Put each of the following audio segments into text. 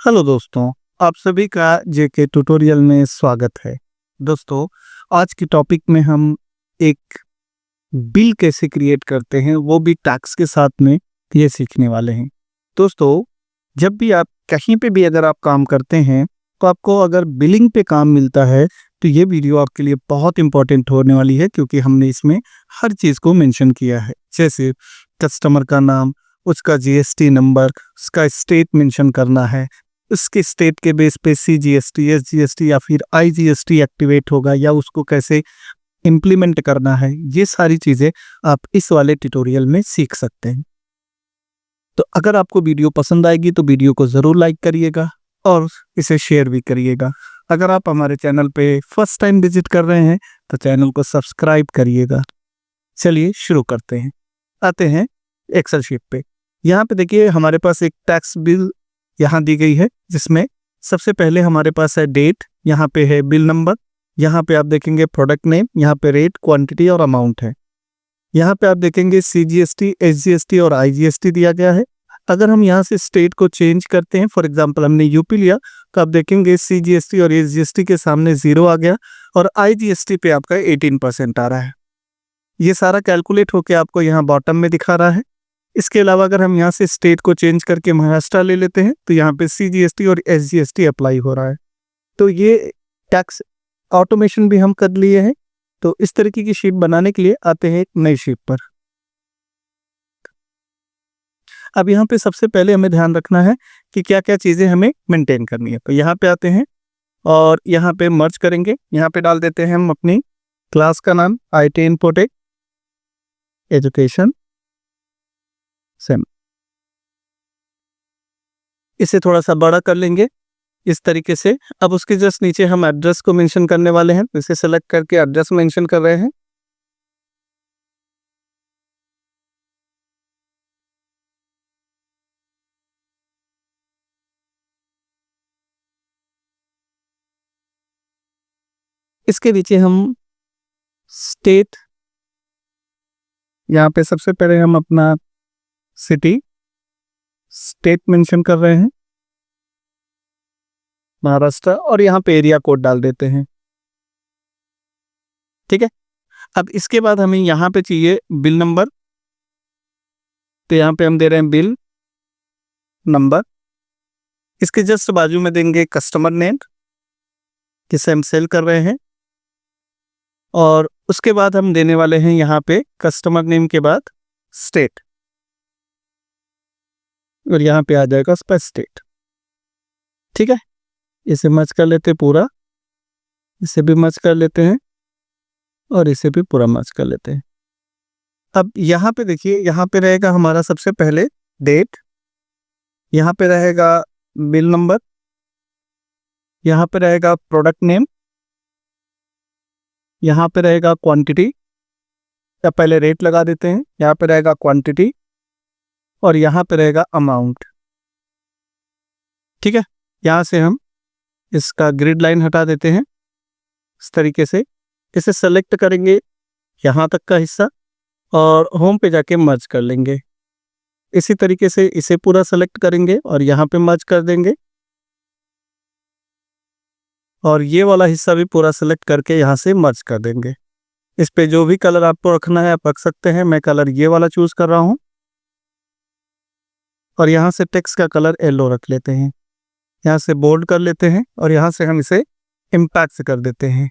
Hello दोस्तों, आप सभी का जेके ट्यूटोरियल में स्वागत है। दोस्तों, आज की टॉपिक में हम एक बिल कैसे क्रिएट करते हैं, वो भी टैक्स के साथ में ये सीखने वाले हैं। दोस्तों, जब भी आप कहीं पे भी अगर आप काम करते हैं, तो आपको अगर बिलिंग पे काम मिलता है, तो ये वीडियो आपके लिए बहुत इंपॉर्टेंट होने वाली है क्योंकि हमने इसमें हर चीज़ को मेंशन किया है। जैसे कस्टमर का नाम, उसका जीएसटी नंबर, उसका स्टेट मेंशन करना है, उसके स्टेट के बेस पे सीजीएसटी, एसजीएसटी या फिर आईजीएसटी एक्टिवेट होगा या उसको कैसे इम्प्लीमेंट करना है, ये सारी चीज़ें आप इस वाले ट्यूटोरियल में सीख सकते हैं। तो अगर आपको वीडियो पसंद आएगी तो वीडियो को ज़रूर लाइक करिएगा और इसे शेयर भी करिएगा। अगर आप हमारे चैनल पे फर्स्ट टाइम विजिट कर रहे हैं तो चैनल को सब्सक्राइब करिएगा। चलिए शुरू करते हैं। आते हैं एक्सेल शीट पे। यहाँ पे देखिए हमारे पास एक टैक्स बिल यहाँ दी गई है, जिसमें सबसे पहले हमारे पास है डेट, यहाँ पे है बिल नंबर, यहाँ पे आप देखेंगे प्रोडक्ट नेम, यहाँ पे रेट, क्वांटिटी और अमाउंट है। यहाँ पे आप देखेंगे सीजीएसटी, एसजीएसटी और आईजीएसटी दिया गया है। अगर हम यहाँ से स्टेट को चेंज करते हैं, फॉर एग्जांपल हमने यूपी लिया, तो आप देखेंगे सीजीएसटी और एसजीएसटी के सामने 0 आ गया और आईजीएसटी पे आपका 18% आ रहा है। ये सारा कैलकुलेट होके आपको यहाँ बॉटम में दिखा रहा है। इसके अलावा अगर हम यहाँ से स्टेट को चेंज करके महाराष्ट्र ले लेते हैं, तो यहाँ पे सीजीएसटी और एसजीएसटी अप्लाई हो रहा है। तो ये टैक्स ऑटोमेशन भी हम कर लिए हैं। तो इस तरीके की शीट बनाने के लिए आते हैं एक नई शीट पर। अब यहाँ पे सबसे पहले हमें ध्यान रखना है कि क्या क्या चीज़ें हमें मेंटेन करनी है। तो यहाँ पे आते हैं और यहाँ पे मर्ज करेंगे। यहाँ पे डाल देते हैं हम अपनी क्लास का नाम IT इन्फोटेक एजुकेशन सेम। इसे थोड़ा सा बड़ा कर लेंगे इस तरीके से। अब उसके जस्ट नीचे हम एड्रेस को मेंशन करने वाले हैं, तो इसे सेलेक्ट करके एड्रेस मेंशन कर रहे हैं। इसके नीचे हम स्टेट, यहाँ पे सबसे पहले हम अपना सिटी स्टेट मेंशन कर रहे हैं, महाराष्ट्र, और यहाँ पे एरिया कोड डाल देते हैं। ठीक है। अब इसके बाद हमें यहाँ पे चाहिए बिल नंबर, तो यहाँ पे हम दे रहे हैं बिल नंबर। इसके जस्ट बाजू में देंगे कस्टमर नेम, जिसे हम सेल कर रहे हैं, और उसके बाद हम देने वाले हैं यहाँ पे कस्टमर नेम के बाद स्टेट, और यहाँ पे आ जाएगा उसका स्टेट। ठीक है। इसे मर्ज कर लेते हैं पूरा, इसे भी मर्ज कर लेते हैं और इसे भी पूरा मर्ज कर लेते हैं। अब यहाँ पे देखिए, यहाँ पे रहेगा हमारा सबसे पहले डेट, यहाँ पे रहेगा बिल नंबर, यहाँ पे रहेगा प्रोडक्ट नेम, यहाँ पे रहेगा क्वांटिटी, या पहले रेट लगा देते हैं, यहाँ पे रहेगा क्वांटिटी और यहाँ पे रहेगा अमाउंट। ठीक है। यहाँ से हम इसका ग्रिड लाइन हटा देते हैं इस तरीके से। इसे सेलेक्ट करेंगे यहाँ तक का हिस्सा और होम पे जाके मर्ज कर लेंगे। इसी तरीके से इसे पूरा सेलेक्ट करेंगे और यहाँ पे मर्ज कर देंगे, और ये वाला हिस्सा भी पूरा सेलेक्ट करके यहाँ से मर्ज कर देंगे। इस पे जो भी कलर आपको रखना है आप रख सकते हैं। मैं कलर ये वाला चूज कर रहा हूँ, और यहाँ से टेक्स्ट का कलर येलो रख लेते हैं। यहाँ से बोल्ड कर लेते हैं और यहाँ से हम इसे इम्पैक्ट से कर देते हैं,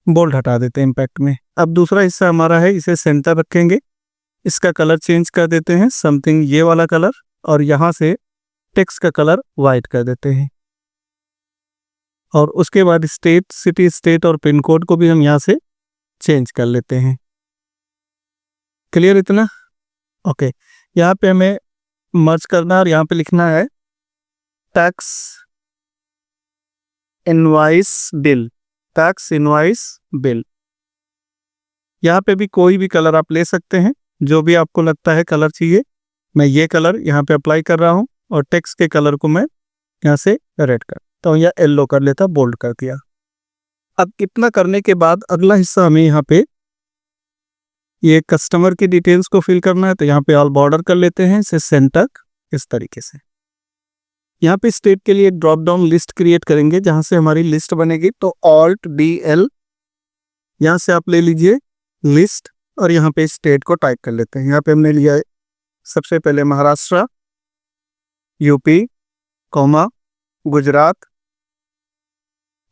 बोल्ड हटा देते हैं इम्पैक्ट में। अब दूसरा हिस्सा हमारा है, इसे सेंटर रखेंगे, इसका कलर चेंज कर देते हैं समथिंग ये वाला कलर, और यहाँ से टेक्स्ट का कलर वाइट कर देते हैं। और उसके बाद स्टेट, सिटी, स्टेट और पिन कोड को भी हम यहाँ से चेंज कर लेते हैं। क्लियर इतना? ओके। यहाँ पे हमें मर्ज करना है और यहाँ पे लिखना है tax invoice bill, tax invoice bill. यहाँ पे भी कोई भी कलर आप ले सकते हैं, जो भी आपको लगता है कलर चाहिए। मैं ये कलर यहाँ पे अप्लाई कर रहा हूँ और टेक्स्ट के कलर को मैं यहाँ से रेड करता हूँ या येलो कर लेता, बोल्ड कर दिया। अब इतना करने के बाद अगला हिस्सा हमें यहाँ पे ये कस्टमर की डिटेल्स को फिल करना है, तो यहाँ पे ऑल बॉर्डर कर लेते हैं, इसे सेंटर इस तरीके से। यहाँ पे स्टेट के लिए ड्रॉप डाउन लिस्ट क्रिएट करेंगे जहाँ से हमारी लिस्ट बनेगी। तो Alt+DL, यहाँ से आप ले लीजिए लिस्ट और यहाँ पे स्टेट को टाइप कर लेते हैं। यहाँ पे हमने लिया है सबसे पहले महाराष्ट्र, यूपी, गुजरात,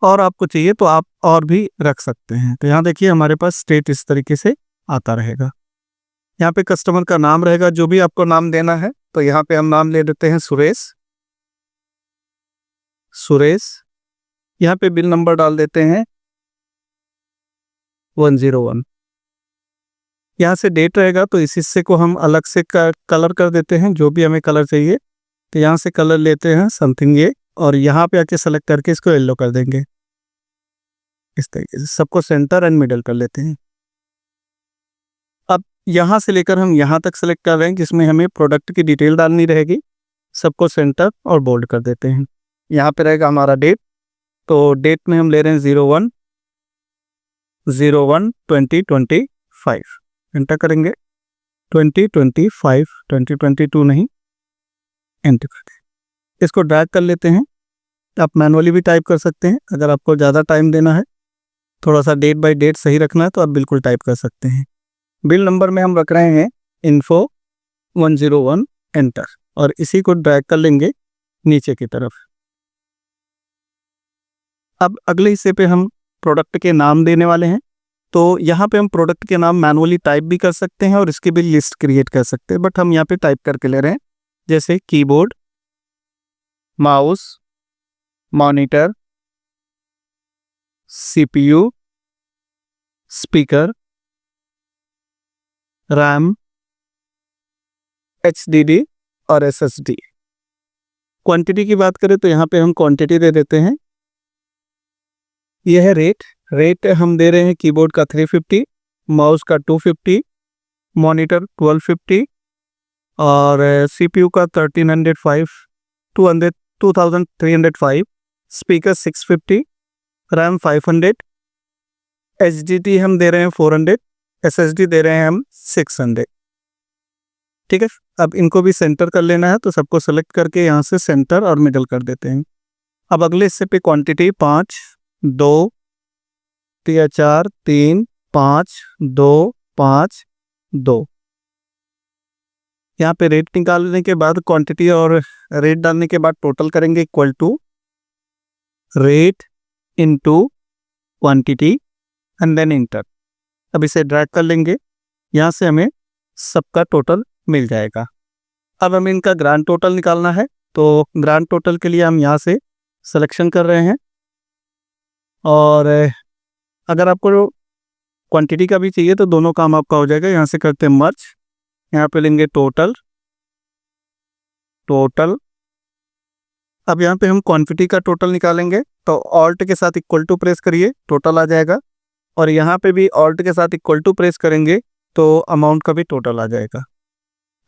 और आपको चाहिए तो आप और भी रख सकते हैं। तो यहाँ देखिए हमारे पास स्टेट इस तरीके से आता रहेगा। यहाँ पे कस्टमर का नाम रहेगा, जो भी आपको नाम देना है। तो यहाँ पे हम नाम ले देते हैं सुरेश। यहाँ पे बिल नंबर डाल देते हैं 101। यहाँ से डेट रहेगा तो इस हिस्से को हम अलग से कलर कर देते हैं, जो भी हमें कलर चाहिए। तो यहाँ से कलर लेते हैं समथिंग ये, और यहाँ पे आके सेलेक्ट करके इसको येलो कर देंगे। इस तरीके से सबको सेंटर एंड मिडल कर लेते हैं। अब यहाँ से लेकर हम यहाँ तक सेलेक्ट कर रहे हैं जिसमें हमें प्रोडक्ट की डिटेल डालनी रहेगी। सबको सेंटर और बोल्ड कर देते हैं। यहाँ पे रहेगा हमारा डेट। तो डेट में हम ले रहे हैं 01/01/2025। एंटर करेंगे 2025, 2022 नहीं, एंटर कर दें। इसको ड्रैग कर लेते हैं। आप मैनुअली भी टाइप कर सकते हैं। अगर आपको ज़्यादा टाइम देना है, थोड़ा सा डेट बाय डेट सही रखना है, तो आप बिल्कुल टाइप कर सकते हैं। बिल नंबर में हम रख रहे हैं info 101, एंटर, और इसी को ड्रैग कर लेंगे नीचे की तरफ। अब अगले हिस्से पे हम प्रोडक्ट के नाम देने वाले हैं। तो यहाँ पे हम प्रोडक्ट के नाम मैनुअली टाइप भी कर सकते हैं और इसकी भी लिस्ट क्रिएट कर सकते हैं, बट हम यहाँ पे टाइप करके ले रहे हैं। जैसे keyboard, mouse, monitor, CPU, speaker, RAM, HDD और SSD। क्वांटिटी की बात करें तो यहाँ पे हम क्वांटिटी दे देते हैं। यह है रेट हम दे रहे हैं कीबोर्ड का 350, माउस का 250, मॉनिटर 1250 और CPU का 2305, स्पीकर 650, रैम 500, HDD हम दे रहे हैं 400, SSD दे रहे हैं हम 600। ठीक है, अब इनको भी सेंटर कर लेना है, तो सबको सेलेक्ट करके यहाँ से सेंटर और मिडल कर देते हैं। अब अगले हिस्से पे क्वांटिटी 5, 2, 4, 3, 5, 2, 5, 2। यहाँ पे रेट निकालने के बाद क्वांटिटी और रेट डालने के बाद टोटल करेंगे equal to rate into quantity and then enter. अब इसे ड्रैग कर लेंगे, यहाँ से हमें सबका टोटल मिल जाएगा। अब हमें इनका ग्रांड टोटल निकालना है। तो ग्रांड टोटल के लिए हम यहाँ से सिलेक्शन कर रहे हैं, और अगर आपको क्वांटिटी का भी चाहिए तो दोनों काम आपका हो जाएगा। यहाँ से करते हैं मर्ज, यहाँ पे लेंगे टोटल। अब यहाँ पे हम क्वांटिटी का टोटल निकालेंगे, तो ऑल्ट के साथ इक्वल टू प्रेस करिए, टोटल आ जाएगा। और यहाँ पे भी ऑल्ट के साथ इक्वल टू प्रेस करेंगे तो अमाउंट का भी टोटल आ जाएगा।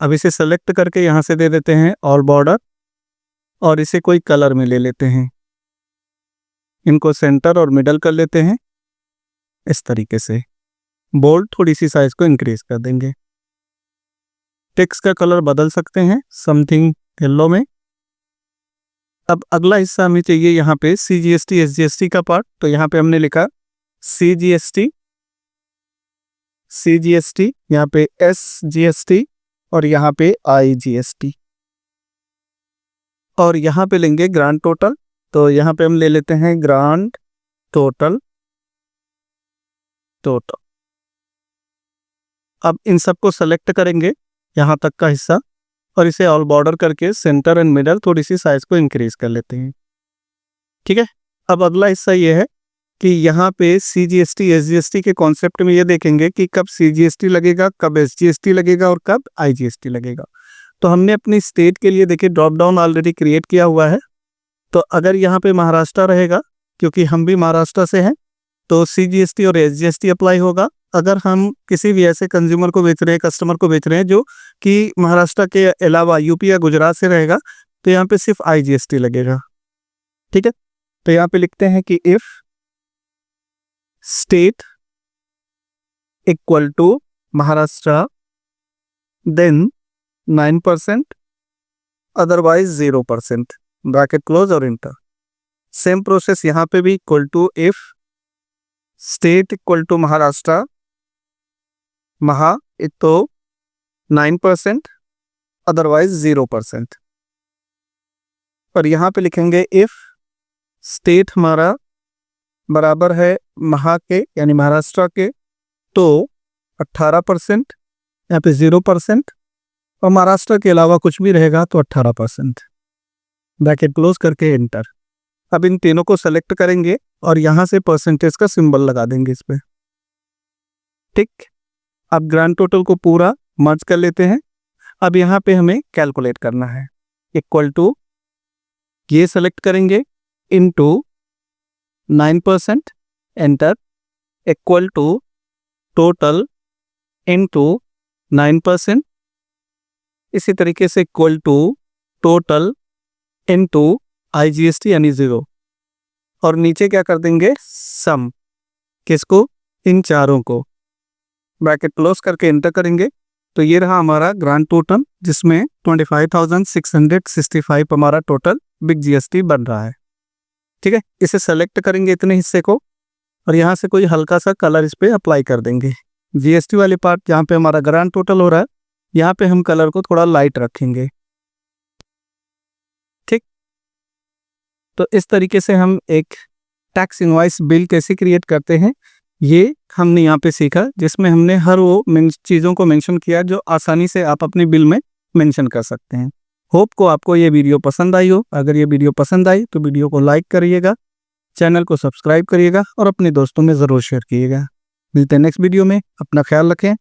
अब इसे सेलेक्ट करके यहाँ से दे देते हैं ऑल बॉर्डर, और इसे कोई कलर में ले लेते हैं। इनको सेंटर और मिडल कर लेते हैं इस तरीके से। बोल्ड थोड़ी सी साइज को इंक्रीज कर देंगे। टेक्स्ट का कलर बदल सकते हैं समथिंग येलो में। अब अगला हिस्सा हमें चाहिए यहाँ पे CGST SGST का पार्ट। तो यहाँ पे हमने लिखा CGST, यहाँ पे SGST और यहाँ पे IGST, और यहाँ पे लेंगे ग्रांड टोटल। तो यहाँ पे हम ले लेते हैं ग्रांड टोटल। अब इन सबको सेलेक्ट करेंगे यहाँ तक का हिस्सा, और इसे ऑल बॉर्डर करके सेंटर एंड मिडल थोड़ी सी साइज को इंक्रीज कर लेते हैं। ठीक है, अब अगला हिस्सा ये है कि यहाँ पे CGST SGST के कॉन्सेप्ट में ये देखेंगे कि कब CGST लगेगा, कब SGST लगेगा और कब IGST लगेगा। तो हमने अपनी स्टेट के लिए देखिए ड्रॉप डाउन ऑलरेडी क्रिएट किया हुआ है। तो अगर यहाँ पे महाराष्ट्र रहेगा, क्योंकि हम भी महाराष्ट्र से हैं, तो CGST और SGST अप्लाई होगा। अगर हम किसी भी ऐसे कंज्यूमर को बेच रहे हैं, कस्टमर को बेच रहे हैं जो कि महाराष्ट्र के अलावा यूपी या गुजरात से रहेगा, तो यहाँ पे सिर्फ IGST लगेगा। ठीक है, तो यहाँ पे लिखते हैं कि if state equal to Maharashtra then 9%, otherwise 0%। Bracket close और इंटर। सेम प्रोसेस यहाँ पे भी equal to if state equal to Maharashtra, एक तो 9%, अदरवाइज 0%। और यहाँ पे लिखेंगे इफ स्टेट हमारा बराबर है महा के यानी महाराष्ट्र के तो 18%, यहाँ पे 0%, और महाराष्ट्र के अलावा कुछ भी रहेगा तो 18%। ब्रैकेट क्लोज करके एंटर। अब इन तीनों को सेलेक्ट करेंगे और यहाँ से परसेंटेज का सिंबल लगा देंगे इस पे। ठीक, अब ग्रांड टोटल को पूरा मर्ज कर लेते हैं। अब यहाँ पे हमें कैलकुलेट करना है। इक्वल टू ये सेलेक्ट करेंगे into 9%, enter. Equal to total into 9%, इसी तरीके से equal to total into IGST यानी 0, और नीचे क्या कर देंगे सम, किसको, इन चारों को। ब्रैकेट क्लोज करके एंटर करेंगे तो ये रहा हमारा ग्रांड टोटल, जिसमें 25,665 हमारा टोटल बिग GST बन रहा है। ठीक है, इसे सेलेक्ट करेंगे इतने हिस्से को और यहाँ से कोई हल्का सा कलर इस पे अप्लाई कर देंगे। GST वाली पार्ट जहाँ पे हमारा ग्रांड टोटल हो रहा है, यहाँ पे हम कलर को थोड़ा लाइट रखेंगे। ठीक, तो इस तरीके से हम एक टैक्स इनवॉइस बिल कैसे क्रिएट करते हैं ये हमने यहाँ पे सीखा, जिसमें हमने हर वो चीज़ों को मेंशन किया जो आसानी से आप अपने बिल में मेंशन कर सकते हैं। होप को आपको ये वीडियो पसंद आई हो। अगर ये वीडियो पसंद आई तो वीडियो को लाइक करिएगा, चैनल को सब्सक्राइब करिएगा और अपने दोस्तों में ज़रूर शेयर कीजिएगा। मिलते हैं नेक्स्ट वीडियो में। अपना ख्याल रखें।